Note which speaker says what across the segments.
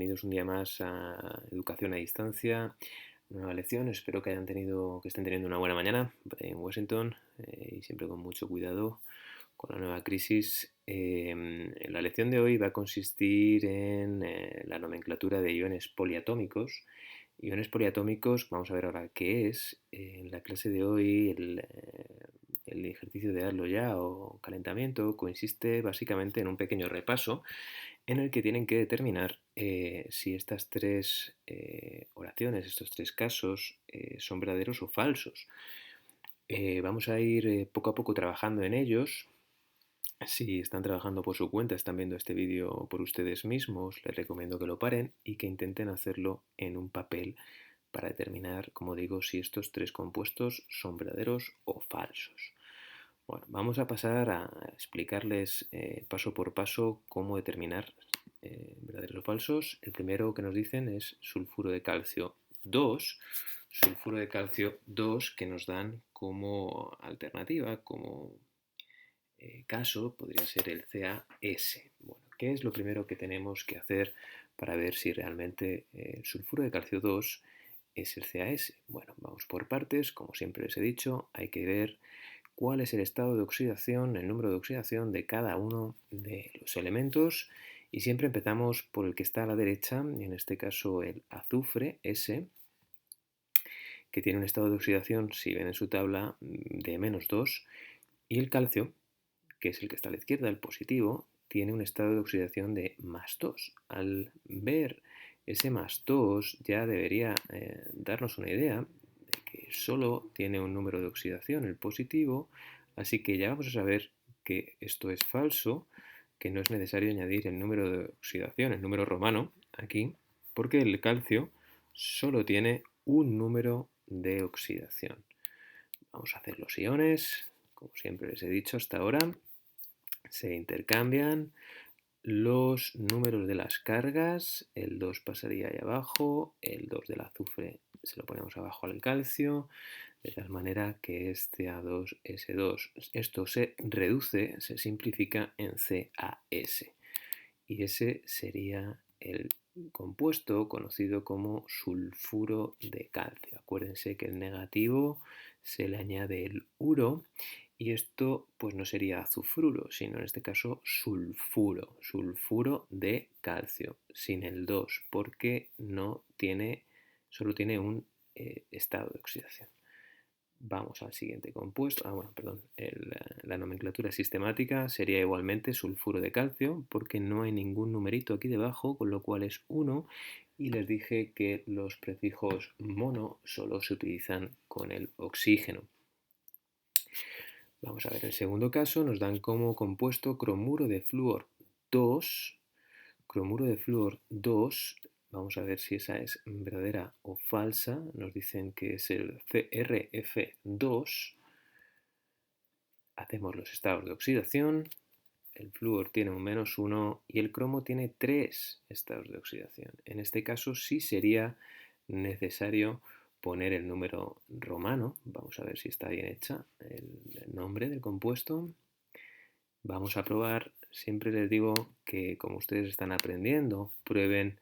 Speaker 1: Bienvenidos un día más a Educación a Distancia, nueva lección. Espero que estén teniendo una buena mañana en Washington y siempre con mucho cuidado con la nueva crisis. La lección de hoy va a consistir en la nomenclatura de iones poliatómicos. Iones poliatómicos, vamos a ver ahora qué es. En la clase de hoy el ejercicio de hazlo ya o calentamiento consiste básicamente en un pequeño repaso en el que tienen que determinar si estas tres oraciones, estos tres casos, son verdaderos o falsos. Vamos a ir poco a poco trabajando en ellos. Si están trabajando por su cuenta, están viendo este vídeo por ustedes mismos, les recomiendo que lo paren y que intenten hacerlo en un papel para determinar, como digo, si estos tres compuestos son verdaderos o falsos. Bueno, vamos a pasar a explicarles paso por paso cómo determinar verdaderos o falsos. El primero que nos dicen es sulfuro de calcio 2, sulfuro de calcio 2 que nos dan como alternativa, como caso, podría ser el CaS. Bueno, ¿qué es lo primero que tenemos que hacer para ver si realmente el sulfuro de calcio 2 es el CaS? Bueno, vamos por partes. Como siempre les he dicho, hay que ver cuál es el estado de oxidación, el número de oxidación de cada uno de los elementos. Y siempre empezamos por el que está a la derecha, y en este caso el azufre, S, que tiene un estado de oxidación, si ven en su tabla, de -2, y el calcio, que es el que está a la izquierda, el positivo, tiene un estado de oxidación de +2. Al ver ese +2 ya debería darnos una idea de que solo tiene un número de oxidación, el positivo, así que ya vamos a saber que esto es falso, que no es necesario añadir el número de oxidación, el número romano, aquí, porque el calcio solo tiene un número de oxidación. Vamos a hacer los iones, como siempre les he dicho hasta ahora. Se intercambian los números de las cargas, el 2 pasaría ahí abajo, el 2 del azufre se lo ponemos abajo al calcio, de tal manera que este A2S2, esto se reduce, se simplifica en CaS. Y ese sería el compuesto conocido como sulfuro de calcio. Acuérdense que el negativo se le añade el uro y esto pues no sería azufruro, sino en este caso sulfuro, sulfuro de calcio, sin el 2, porque no tiene, solo tiene un estado de oxidación. Vamos al siguiente compuesto. La nomenclatura sistemática sería igualmente sulfuro de calcio, porque no hay ningún numerito aquí debajo, con lo cual es 1. Y les dije que los prefijos mono solo se utilizan con el oxígeno. Vamos a ver el segundo caso. Nos dan como compuesto cromuro de flúor 2. Cromuro de flúor 2. Vamos a ver si esa es verdadera o falsa. Nos dicen que es el CrF2. Hacemos los estados de oxidación. El flúor tiene un -1 y el cromo tiene 3 estados de oxidación. En este caso sí sería necesario poner el número romano. Vamos a ver si está bien hecha el nombre del compuesto. Vamos a probar. Siempre les digo que como ustedes están aprendiendo, prueben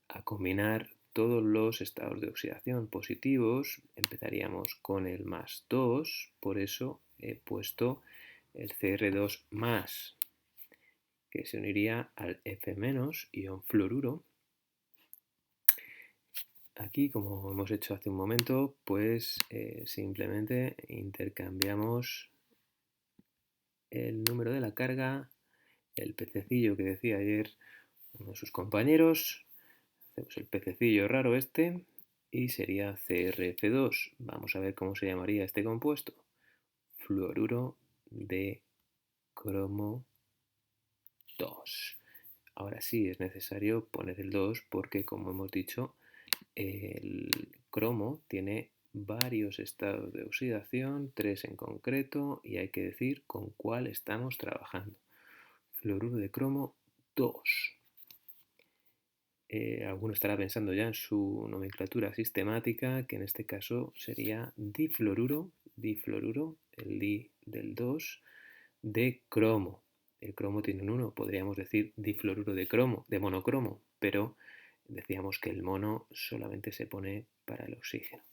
Speaker 1: a combinar todos los estados de oxidación positivos. Empezaríamos con el +2, por eso he puesto el Cr2+, que se uniría al F- ion fluoruro. Aquí, como hemos hecho hace un momento, pues simplemente intercambiamos el número de la carga, el pececillo que decía ayer uno de sus compañeros. Hacemos el pececillo raro este y sería CrF2. Vamos a ver cómo se llamaría este compuesto. Fluoruro de cromo 2. Ahora sí es necesario poner el 2 porque, como hemos dicho, el cromo tiene varios estados de oxidación, 3 en concreto, y hay que decir con cuál estamos trabajando. Fluoruro de cromo 2. Alguno estará pensando ya en su nomenclatura sistemática, que en este caso sería difluoruro, el di del 2, de cromo. El cromo tiene un 1, podríamos decir difluoruro de cromo, de monocromo, pero decíamos que el mono solamente se pone para el oxígeno.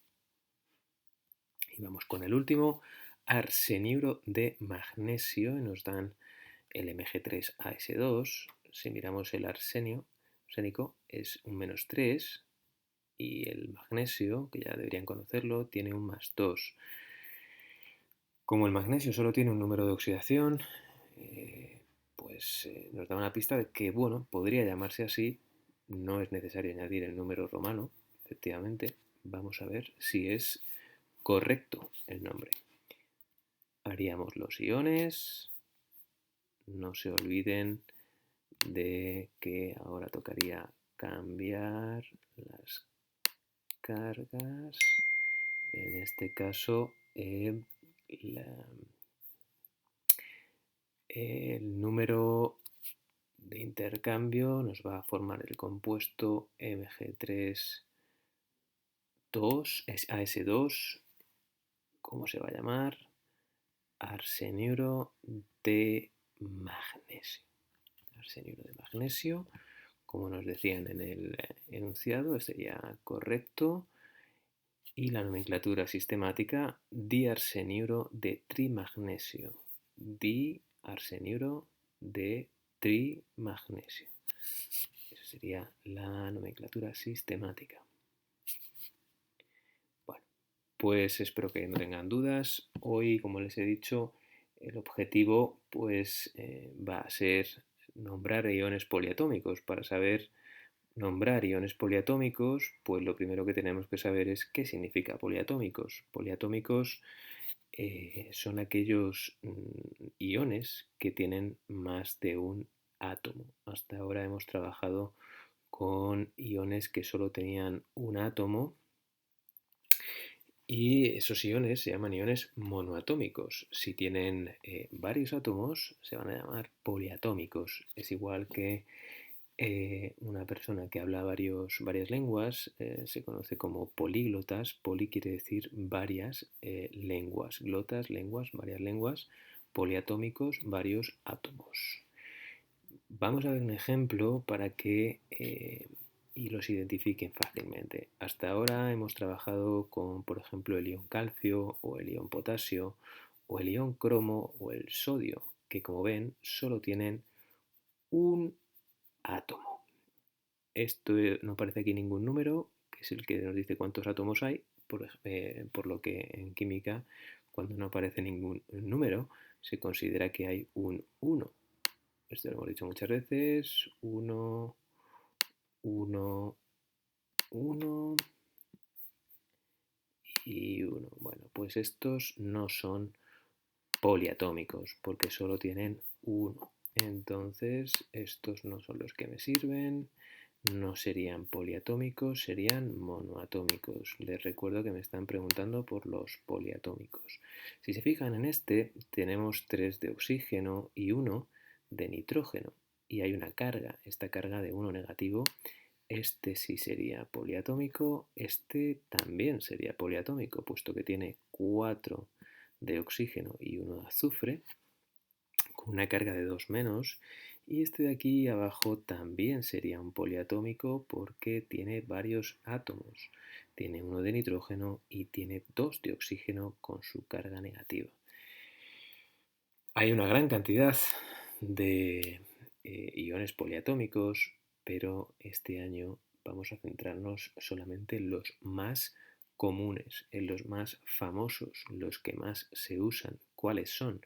Speaker 1: Y vamos con el último, arseniuro de magnesio, y nos dan el Mg3AS2. Si miramos el arsénico es un -3 y el magnesio, que ya deberían conocerlo, tiene un +2. Como el magnesio solo tiene un número de oxidación, nos da una pista de que, bueno, podría llamarse así, no es necesario añadir el número romano, efectivamente. Vamos a ver si es correcto el nombre. Haríamos los iones, no se olviden de que ahora tocaría cambiar las cargas, en este caso el número de intercambio nos va a formar el compuesto Mg3AS2, ¿cómo se va a llamar? Arseniuro de magnesio. Arseniuro de magnesio, como nos decían en el enunciado, sería correcto. Y la nomenclatura sistemática, diarseniuro de trimagnesio. Diarseniuro de trimagnesio. Esa sería la nomenclatura sistemática. Bueno, pues espero que no tengan dudas. Hoy, como les he dicho, el objetivo va a ser nombrar iones poliatómicos. Para saber nombrar iones poliatómicos, pues lo primero que tenemos que saber es qué significa poliatómicos. Poliatómicos son aquellos iones que tienen más de un átomo. Hasta ahora hemos trabajado con iones que solo tenían un átomo y esos iones se llaman iones monoatómicos. Si tienen varios átomos se van a llamar poliatómicos. Es igual que una persona que habla varias lenguas se conoce como políglotas. Poli quiere decir varias lenguas. Glotas, lenguas, varias lenguas. Poliatómicos, varios átomos. Vamos a ver un ejemplo para que y los identifiquen fácilmente. Hasta ahora hemos trabajado con, por ejemplo, el ion calcio o el ion potasio o el ion cromo o el sodio, que como ven solo tienen un átomo. Esto no aparece aquí ningún número, que es el que nos dice cuántos átomos hay, por lo que en química, cuando no aparece ningún número, se considera que hay un 1. Esto lo hemos dicho muchas veces. 1, 1, 1 y 1. Bueno, pues estos no son poliatómicos porque solo tienen 1. Entonces, estos no son los que me sirven. No serían poliatómicos, serían monoatómicos. Les recuerdo que me están preguntando por los poliatómicos. Si se fijan en este, tenemos 3 de oxígeno y 1 de nitrógeno. Y hay una carga, esta carga de 1 negativo. Este sí sería poliatómico, este también sería poliatómico, puesto que tiene 4 de oxígeno y 1 de azufre, con una carga de 2 menos. Y este de aquí abajo también sería un poliatómico porque tiene varios átomos. Tiene 1 de nitrógeno y tiene 2 de oxígeno con su carga negativa. Hay una gran cantidad de iones poliatómicos, pero este año vamos a centrarnos solamente en los más comunes, en los más famosos, los que más se usan. ¿Cuáles son?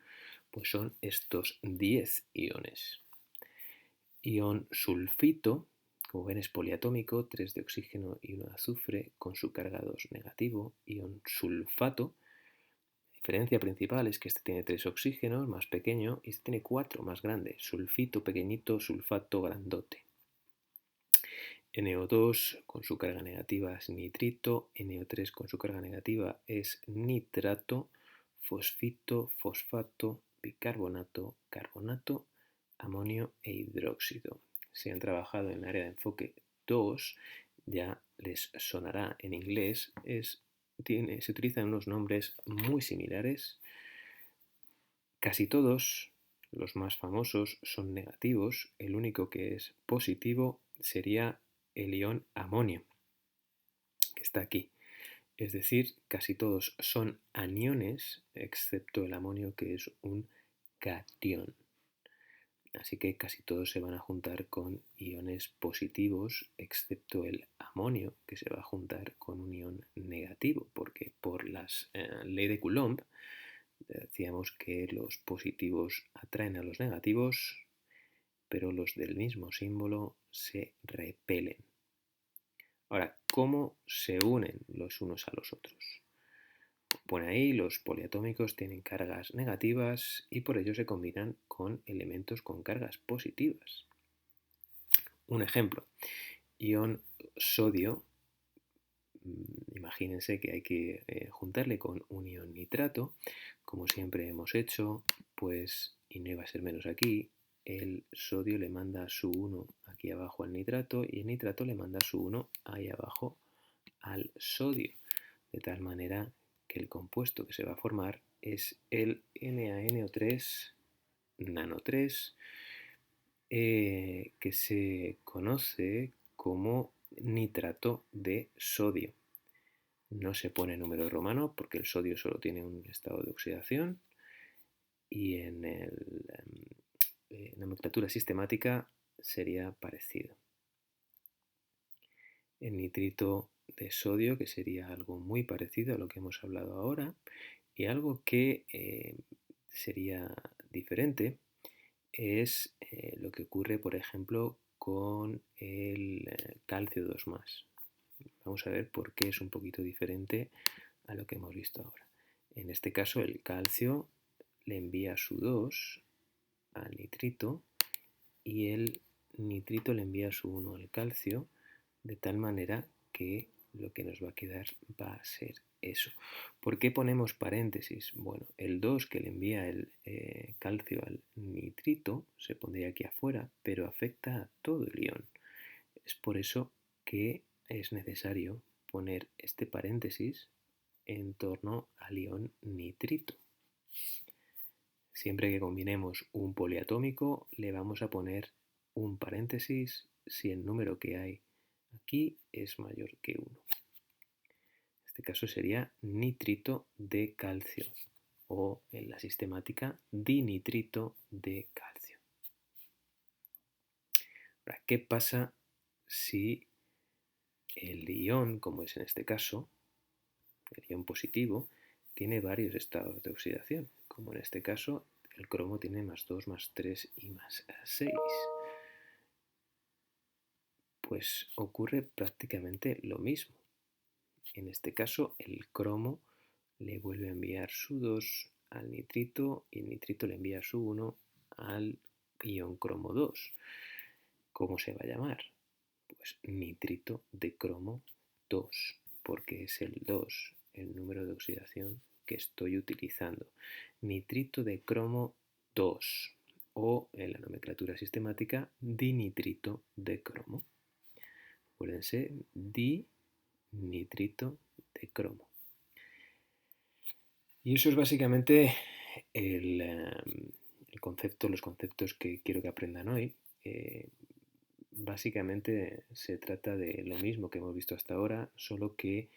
Speaker 1: Pues son estos 10 iones. Ion sulfito, como ven es poliatómico, 3 de oxígeno y 1 de azufre, con su carga 2 negativo. Ion sulfato, la diferencia principal es que este tiene 3 oxígenos, más pequeño, y este tiene 4, más grande. Sulfito pequeñito, sulfato grandote. NO2 con su carga negativa es nitrito, NO3 con su carga negativa es nitrato, fosfito, fosfato, bicarbonato, carbonato, amonio e hidróxido. Si han trabajado en el área de enfoque 2, ya les sonará en inglés, se utilizan unos nombres muy similares. Casi todos los más famosos son negativos, el único que es positivo sería el ion amonio, que está aquí. Es decir, casi todos son aniones, excepto el amonio, que es un catión. Así que casi todos se van a juntar con iones positivos, excepto el amonio, que se va a juntar con un ion negativo, porque por la ley de Coulomb decíamos que los positivos atraen a los negativos, pero los del mismo símbolo se repelen. Ahora, ¿cómo se unen los unos a los otros? Pone ahí, los poliatómicos tienen cargas negativas y por ello se combinan con elementos con cargas positivas. Un ejemplo, ion sodio, imagínense que hay que juntarle con un ion nitrato, como siempre hemos hecho, pues, y no iba a ser menos aquí, el sodio le manda su 1 aquí abajo al nitrato y el nitrato le manda su 1 ahí abajo al sodio, de tal manera que el compuesto que se va a formar es el NaNO3 nano 3, que se conoce como nitrato de sodio. No se pone número romano porque el sodio solo tiene un estado de oxidación y en la nomenclatura sistemática sería parecido. El nitrito de sodio, que sería algo muy parecido a lo que hemos hablado ahora, y algo que sería diferente es lo que ocurre, por ejemplo, con el calcio 2+. Vamos a ver por qué es un poquito diferente a lo que hemos visto ahora. En este caso, el calcio le envía su 2 al nitrito y el nitrito le envía su 1 al calcio, de tal manera que lo que nos va a quedar va a ser eso. ¿Por qué ponemos paréntesis? Bueno, el 2 que le envía el calcio al nitrito se pondría aquí afuera, pero afecta a todo el ion. Es por eso que es necesario poner este paréntesis en torno al ion nitrito. Siempre que combinemos un poliatómico le vamos a poner un paréntesis si el número que hay aquí es mayor que 1. En este caso sería nitrito de calcio o en la sistemática dinitrito de calcio. Ahora, ¿qué pasa si el ion, como es en este caso, el ion positivo, tiene varios estados de oxidación? Como en este caso, el cromo tiene +2, +3 y +6. Pues ocurre prácticamente lo mismo. En este caso, el cromo le vuelve a enviar su 2 al nitrito y el nitrito le envía su 1 al ion cromo 2. ¿Cómo se va a llamar? Pues nitrito de cromo 2, porque es el 2 el número de oxidación que estoy utilizando. Nitrito de cromo 2 o en la nomenclatura sistemática dinitrito de cromo. Acuérdense, dinitrito de cromo. Y eso es básicamente el concepto, los conceptos que quiero que aprendan hoy. Básicamente se trata de lo mismo que hemos visto hasta ahora, solo que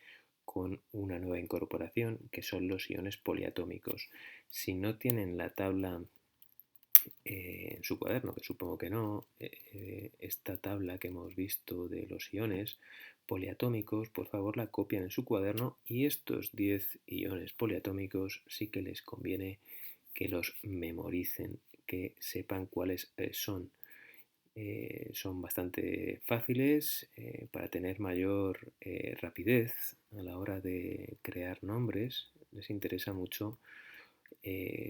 Speaker 1: con una nueva incorporación, que son los iones poliatómicos. Si no tienen la tabla en su cuaderno, que supongo que no, esta tabla que hemos visto de los iones poliatómicos, por favor la copian en su cuaderno y estos 10 iones poliatómicos sí que les conviene que los memoricen, que sepan cuáles son. Son bastante fáciles para tener mayor rapidez a la hora de crear nombres. Les interesa mucho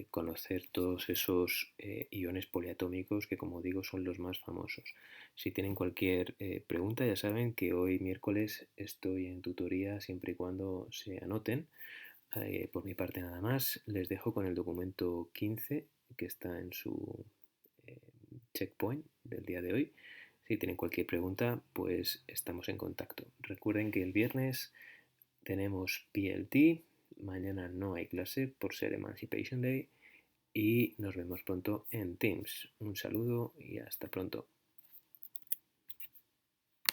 Speaker 1: conocer todos esos iones poliatómicos que, como digo, son los más famosos. Si tienen cualquier pregunta, ya saben que hoy miércoles estoy en tutoría siempre y cuando se anoten. Por mi parte nada más, les dejo con el documento 15 que está en su checkpoint del día de hoy. Si tienen cualquier pregunta, pues estamos en contacto. Recuerden que el viernes tenemos PLT, mañana no hay clase por ser Emancipation Day y nos vemos pronto en Teams. Un saludo y hasta pronto.